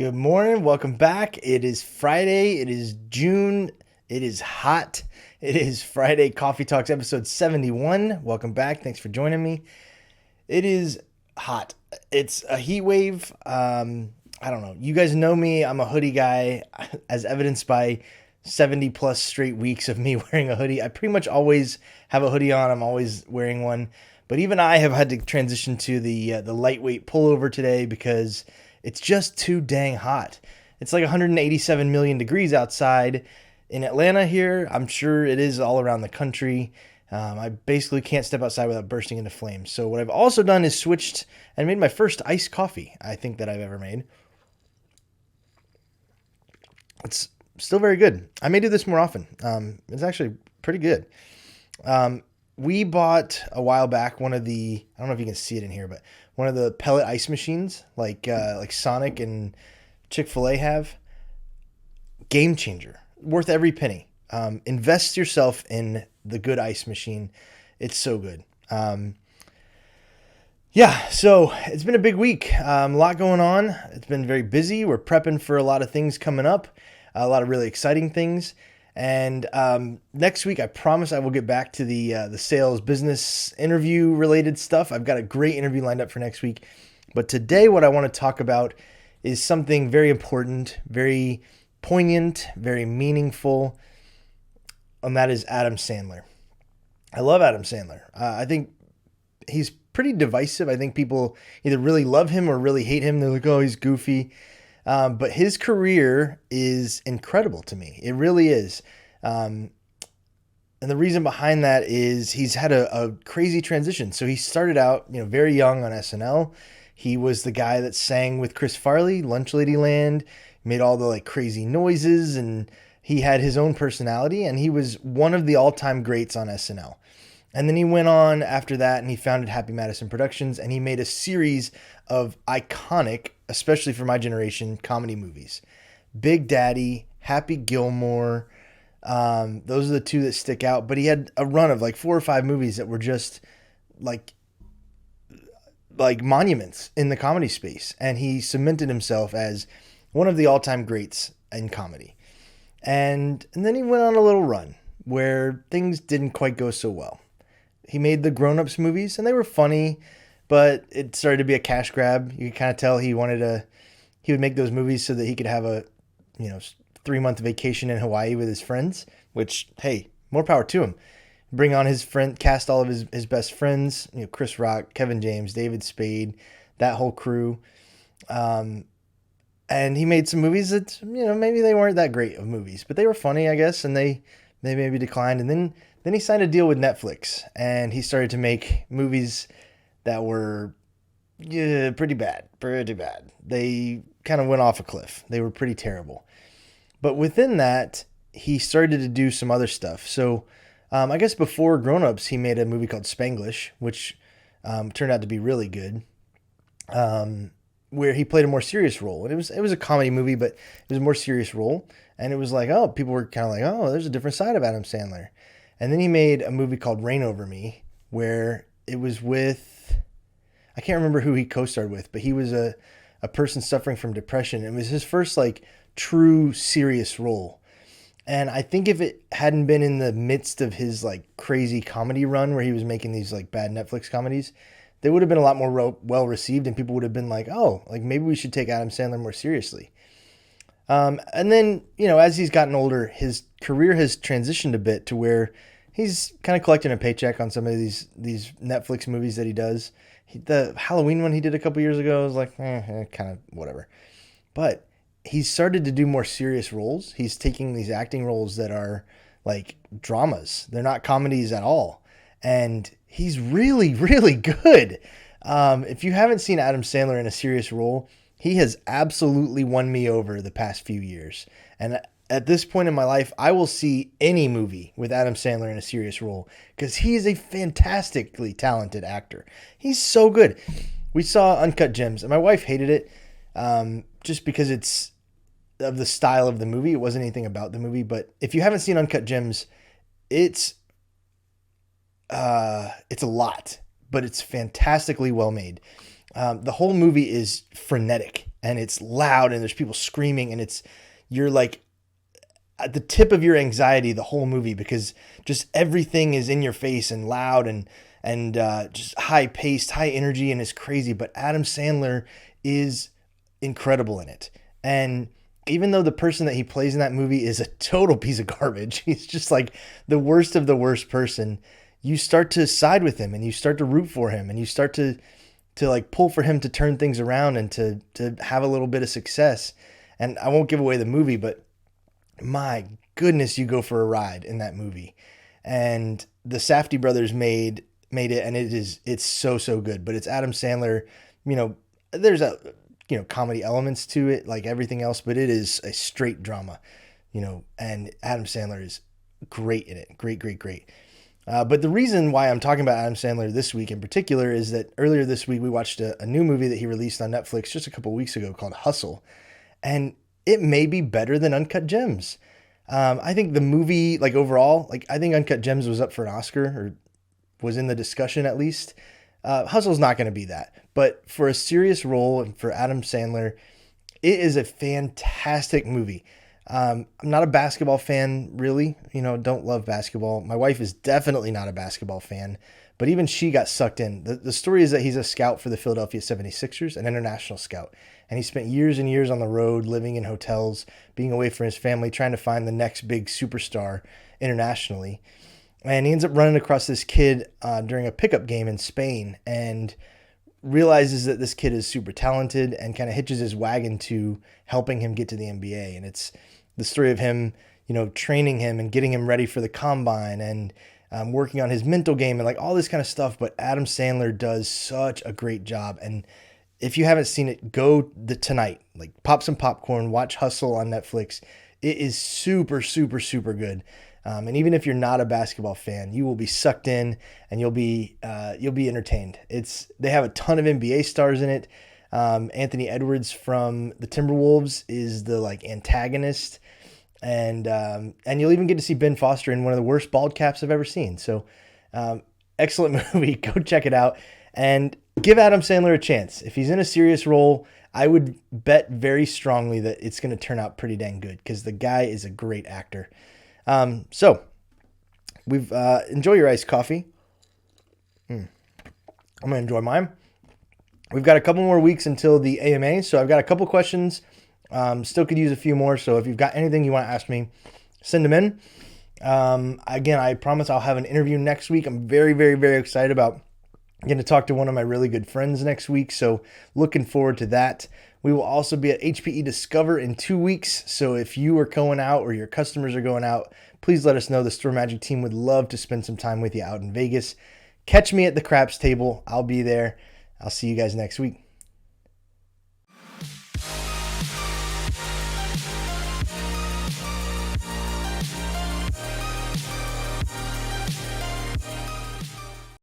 Good morning. Welcome back. It is Friday. It is June. It is hot. It is Friday Coffee Talks episode 71. Welcome back. Thanks for joining me. It is hot. It's a heat wave. I don't know. You guys know me. I'm a hoodie guy, as evidenced by 70 plus straight weeks of me wearing a hoodie. I pretty much always have a hoodie on. I'm always wearing one. But even I have had to transition to the lightweight pullover today because it's just too dang hot. It's like 187 million degrees outside in Atlanta here. I'm sure it is all around the country. I basically can't step outside without bursting into flames. So what I've also done is switched and made my first iced coffee, I think, that I've ever made. It's still very good. I may do this more often. It's actually pretty good. We bought a while back one of the, I don't know if you can see it in here, but one of the pellet ice machines like Sonic and Chick-fil-A have. Game changer. Worth every penny. Invest yourself in the good ice machine. It's so good. So it's been a big week. A lot going on. It's been very busy. We're prepping for a lot of things coming up. A lot of really exciting things. And next week, I promise I will get back to the sales business interview related stuff. I've got a great interview lined up for next week. But today, what I want to talk about is something very important, very poignant, very meaningful, and that is Adam Sandler. I love Adam Sandler. I think he's pretty divisive. I think people either really love him or really hate him. They're like, oh, he's goofy. But his career is incredible to me. It really is. And the reason behind that is he's had a crazy transition. So he started out, very young on SNL. He was the guy that sang with Chris Farley, Lunch Lady Land, made all the crazy noises, and he had his own personality, and he was one of the all-time greats on SNL. And then he went on after that and he founded Happy Madison Productions, and he made a series of iconic, especially for my generation, comedy movies. Big Daddy, Happy Gilmore, those are the two that stick out. But he had a run of 4 or 5 movies that were just like monuments in the comedy space. And he cemented himself as one of the all-time greats in comedy. And then he went on a little run where things didn't quite go so well. He made the Grown Ups movies, and they were funny, but it started to be a cash grab. You could kind of tell he would make those movies so that he could have a 3-month vacation in Hawaii with his friends, which, hey, more power to him. Bring on his friend, cast all of his best friends, Chris Rock, Kevin James, David Spade, that whole crew. And he made some movies that, maybe they weren't that great of movies, but they were funny, I guess, and they maybe declined. And then he signed a deal with Netflix, and he started to make movies that were pretty bad. They kind of went off a cliff. They were pretty terrible. But within that, he started to do some other stuff. So I guess before Grown Ups, he made a movie called Spanglish, which turned out to be really good, where he played a more serious role. And it was a comedy movie, but it was a more serious role. And it was people were kind of like, oh, there's a different side of Adam Sandler. And then he made a movie called Reign Over Me, where it was with, I can't remember who he co-starred with, but he was a person suffering from depression. It was his first true serious role. And I think if it hadn't been in the midst of his crazy comedy run where he was making these bad Netflix comedies, they would have been a lot more well received, and people would have been like, oh, maybe we should take Adam Sandler more seriously. And then, as he's gotten older, his career has transitioned a bit to where he's kind of collecting a paycheck on some of these Netflix movies that he does. The Halloween one he did a couple years ago was kind of whatever. But he's started to do more serious roles. He's taking these acting roles that are dramas. They're not comedies at all. And he's really, really good. If you haven't seen Adam Sandler in a serious role, he has absolutely won me over the past few years. And at this point in my life, I will see any movie with Adam Sandler in a serious role because he is a fantastically talented actor. He's so good. We saw Uncut Gems, and my wife hated it just because it's of the style of the movie. It wasn't anything about the movie. But if you haven't seen Uncut Gems, it's a lot, but it's fantastically well made. The whole movie is frenetic and it's loud and there's people screaming, and you're like at the tip of your anxiety the whole movie, because just everything is in your face and loud and just high paced, high energy, and it's crazy. But Adam Sandler is incredible in it. And even though the person that he plays in that movie is a total piece of garbage, he's just like the worst of the worst person, you start to side with him and you start to root for him and you start to like pull for him to turn things around and to have a little bit of success. And I won't give away the movie, but my goodness, you go for a ride in that movie. And the Safdie brothers made it, and it's so good. But it's Adam Sandler. There's comedy elements to it like everything else, but it is a straight drama. And Adam Sandler is great in it. Great. But the reason why I'm talking about Adam Sandler this week in particular is that earlier this week we watched a new movie that he released on Netflix just a couple weeks ago called Hustle. And it may be better than Uncut Gems. I think the movie, like overall, like I think Uncut Gems was up for an Oscar, or was in the discussion at least. Hustle's not going to be that. But for a serious role and for Adam Sandler, it is a fantastic movie. I'm not a basketball fan, really. Don't love basketball. My wife is definitely not a basketball fan, but even she got sucked in. The story is that he's a scout for the Philadelphia 76ers, an international scout. And he spent years and years on the road, living in hotels, being away from his family, trying to find the next big superstar internationally. And he ends up running across this kid during a pickup game in Spain, and realizes that this kid is super talented and kind of hitches his wagon to helping him get to the NBA. And it's the story of him, training him and getting him ready for the combine and working on his mental game and like all this kind of stuff. But Adam Sandler does such a great job. And if you haven't seen it, go tonight, like pop some popcorn, watch Hustle on Netflix. It is super good. And even if you're not a basketball fan, you will be sucked in and you'll be entertained. They have a ton of NBA stars in it. Anthony Edwards from the Timberwolves is the like antagonist, and you'll even get to see Ben Foster in one of the worst bald caps I've ever seen. So, excellent movie. Go check it out and give Adam Sandler a chance. If he's in a serious role, I would bet very strongly that it's going to turn out pretty dang good, because the guy is a great actor. So we've enjoy your iced coffee. I'm gonna enjoy mine. We've got a couple more weeks until the AMA, so I've got a couple questions. Still could use a few more, so if you've got anything you want to ask me, send them in. Again, I promise I'll have an interview next week. I'm very excited about getting to talk to one of my really good friends next week, so looking forward to that. We will also be at HPE Discover in 2 weeks, so if you are going out or your customers are going out, please let us know. The Store Magic team would love to spend some time with you out in Vegas. Catch me at the craps table. I'll be there. I'll see you guys next week.